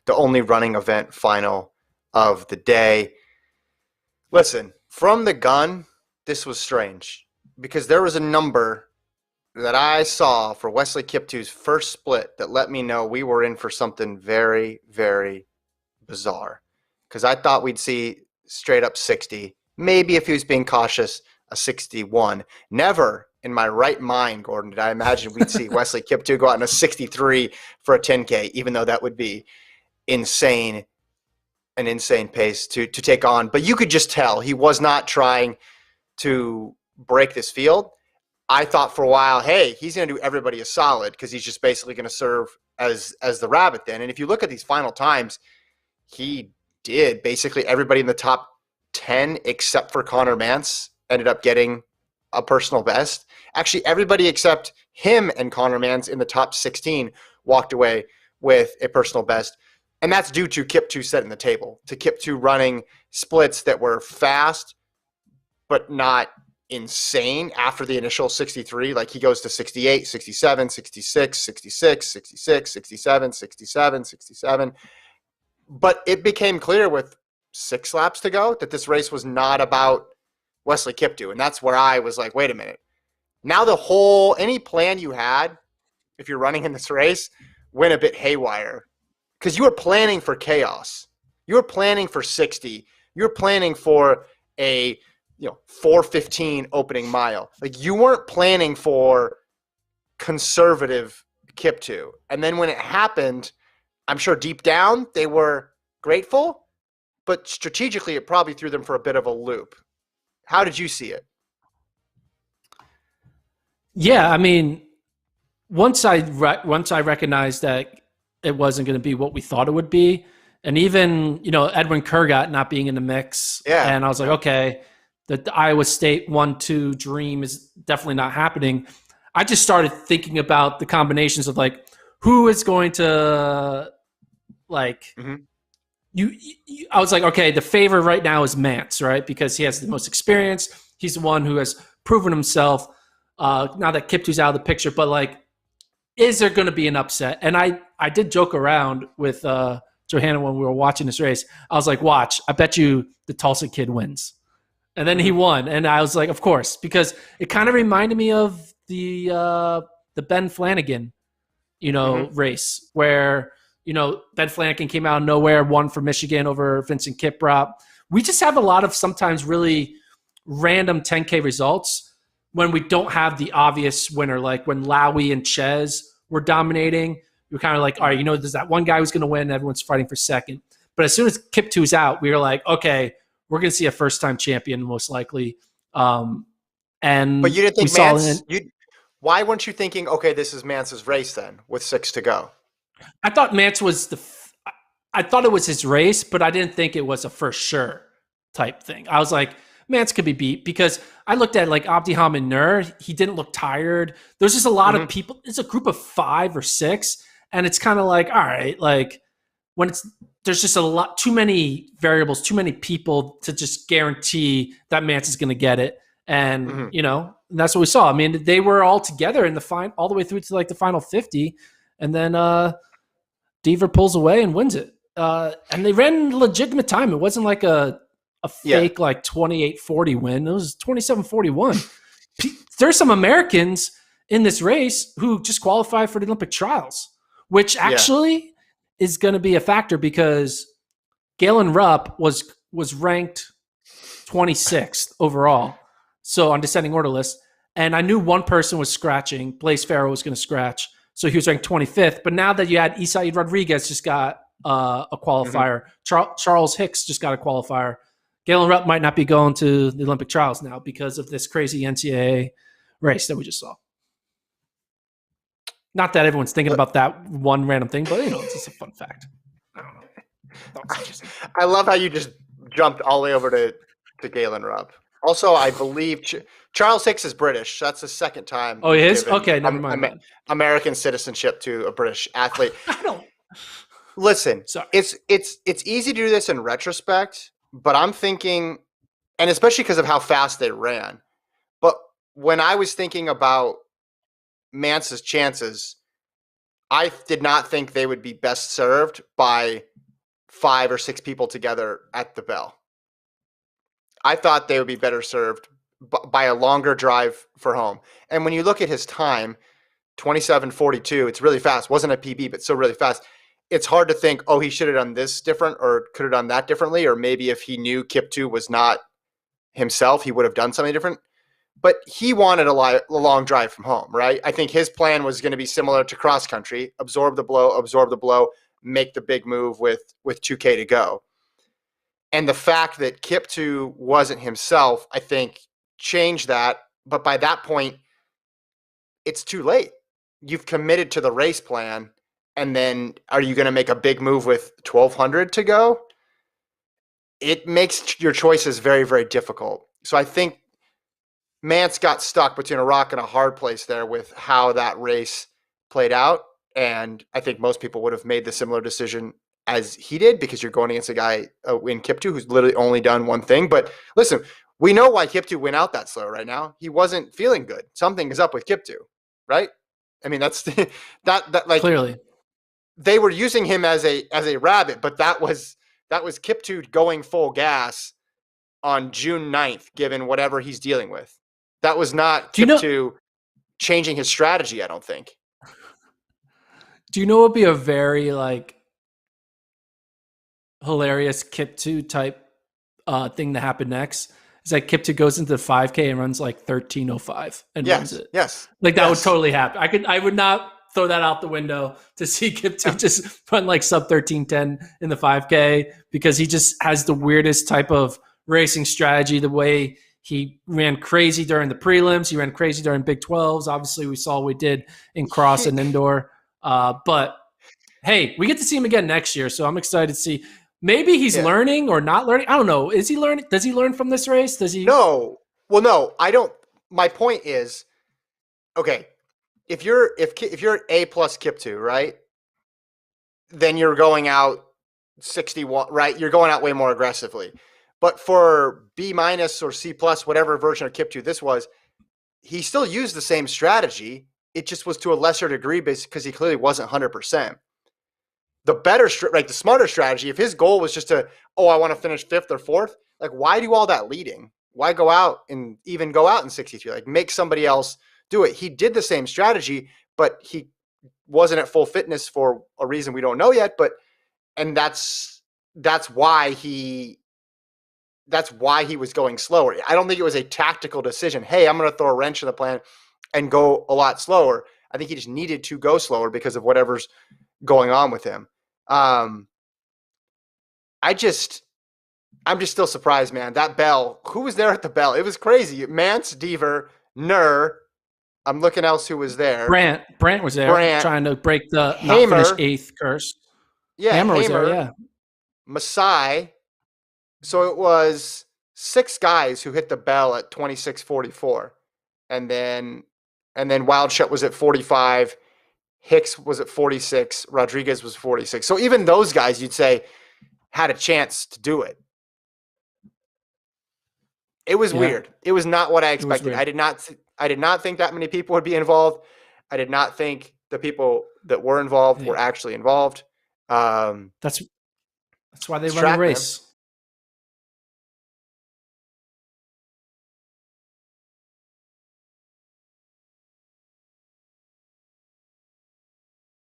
the only running event final of the day. Listen, from the gun, this was strange because there was a number that I saw for Wesley Kiptoo's first split that let me know we were in for something very, very bizarre. Because I thought we'd see straight up 60, maybe if he was being cautious, a 61. Never in my right mind, Gordon, did I imagine we'd see Wesley Kiptoo go out in a 63 for a 10K, even though that would be insane, an insane pace to take on. But you could just tell he was not trying to break this field. I thought for a while, hey, he's going to do everybody a solid because he's just basically going to serve as the rabbit then. And if you look at these final times, he did. Basically everybody in the top 10 except for Connor Mance ended up getting a personal best. Actually, everybody except him and Connor Mance in the top 16 walked away with a personal best. And that's due to Kiptoo setting the table, to Kiptoo running splits that were fast but not insane after the initial 63. Like he goes to 68, 67, 66, 66, 66, 67, 67, 67. But it became clear with 6 laps to go that this race was not about Wesley Kiptoo. And that's where I was like, wait a minute. Now any plan you had, if you're running in this race, went a bit haywire. Because you were planning for chaos. You were planning for 60. You were planning for a 4:15 opening mile. Like you weren't planning for conservative Kiptoo. And then when it happened, I'm sure deep down they were grateful, but strategically it probably threw them for a bit of a loop. How did you see it? Yeah, I mean, once I recognized that it wasn't going to be what we thought it would be, and even Edwin Kurgat not being in the mix, and I was like, okay, the Iowa State 1-2 dream is definitely not happening. I just started thinking about the combinations of like who is going to like. Mm-hmm. I was like, okay, the favorite right now is Mance, right? Because he has the most experience. He's the one who has proven himself. Now that Kiptoo's out of the picture, but like, is there going to be an upset? And I did joke around with Johanna when we were watching this race. I was like, watch, I bet you the Tulsa kid wins. And then he won. And I was like, of course, because it kind of reminded me of the Ben Flanagan, race where, Ben Flanagan came out of nowhere, won for Michigan over Vincent Kiprop. We just have a lot of sometimes really random 10K results when we don't have the obvious winner, like when Lowy and Ches were dominating. You're kind of like, all right, there's that one guy who's going to win. Everyone's fighting for second. But as soon as Kiptoo's out, we were like, okay, we're going to see a first-time champion most likely. But you didn't think Mance? Why weren't you thinking, okay, this is Mance's race then with 6 to go? I thought Mance was I thought it was his race, but I didn't think it was a for sure type thing. I was like, Mance could be beat because I looked at like Abdi Hamid Nur. He didn't look tired. There's just a lot of people. It's a group of 5 or 6. And it's kind of like, all right, like when there's just too many variables, too many people to just guarantee that Mance is going to get it. And, that's what we saw. I mean, they were all together in the all the way through to like the final 50. And then Deaver pulls away and wins it. And they ran legitimate time. It wasn't like a fake like 28-40 win. It was 27-41. There's some Americans in this race who just qualified for the Olympic trials, which actually is going to be a factor because Galen Rupp was ranked 26th overall, so on descending order list. And I knew one person was scratching. Blaise Farrow was going to scratch, so he was ranked 25th. But now that you had Isaid Rodriguez just got a qualifier, Charles Hicks just got a qualifier. Galen Rupp might not be going to the Olympic trials now because of this crazy NCAA race that we just saw. Not that everyone's thinking about that one random thing, but it's just a fun fact. I don't know. I love how you just jumped all the way over to Galen Rupp. Also, I believe Charles Hicks is British. That's the second time. Oh, he is? Okay, never mind. American citizenship to a British athlete. I don't. Listen, sorry. It's easy to do this in retrospect, but I'm thinking, and especially because of how fast they ran. But when I was thinking about Mance's chances, I did not think they would be best served by 5 or 6 people together at the bell. I thought they would be better served by a longer drive for home. And when you look at his time, 27:42, it's really fast. Wasn't a PB, but still really fast. It's hard to think, oh, he should have done this different or could have done that differently. Or maybe if he knew Kiptoo was not himself, he would have done something different. But he wanted a long drive from home, right? I think his plan was going to be similar to cross country, absorb the blow, make the big move with 2K to go. And the fact that Kiptoo wasn't himself, I think, changed that. But by that point, it's too late. You've committed to the race plan, and then are you going to make a big move with 1,200 to go? It makes your choices very, very difficult. So I think Mance got stuck between a rock and a hard place there with how that race played out. And I think most people would have made the similar decision as he did, because you're going against a guy in Kiptoo who's literally only done one thing. But listen, we know why Kiptoo went out that slow right now. He wasn't feeling good. Something is up with Kiptoo, right? I mean, that's that like clearly they were using him as a rabbit, but that was Kiptoo going full gas on June 9th, given whatever he's dealing with. That was not Kiptoo changing his strategy, I don't think. Do you know what would be a very like hilarious Kiptoo type thing to happen next? Is that Kiptoo goes into the 5K and runs like 13:05 and runs it. Yes. Like that would totally happen. I would not throw that out the window to see Kiptoo just run like sub 13:10 in the 5K, because he just has the weirdest type of racing strategy. The way he ran crazy during the prelims, he ran crazy during Big 12s. Obviously, we saw what we did in cross and indoor. But hey, we get to see him again next year, so I'm excited to see. Maybe he's learning or not learning. I don't know. Is he learning? Does he learn from this race? Does he? No. Well, no, I don't. My point is, okay, if you're A plus Kiptoo, right, then you're going out 61, right? You're going out way more aggressively. But for B minus or C plus, whatever version of Kiptoo this was, he still used the same strategy. It just was to a lesser degree because he clearly wasn't 100%. The better, like the smarter strategy, if his goal was just to, I want to finish 5th or 4th, like why do all that leading? Why go out and even go out in 63? Like make somebody else do it. He did the same strategy, but he wasn't at full fitness for a reason we don't know yet. And that's why he was going slower. I don't think it was a tactical decision. Hey, I'm going to throw a wrench in the plan and go a lot slower. I think he just needed to go slower because of whatever's going on with him. I'm just still surprised, man. That bell, who was there at the bell? It was crazy. Mance, Deaver, Nur. I'm looking else who was there. Brant was there trying to break the Hamer, not finish 8th curse. Yeah, Hamer was there, yeah. Masai. So it was 6 guys who hit the bell at 26:44. And then Wildshut was at 45. Hicks was at 46. Rodriguez was 46. So even those guys, you'd say, had a chance to do it. It was weird. It was not what I expected. I did not think that many people would be involved. I did not think the people that were involved were actually involved. That's why they run a race.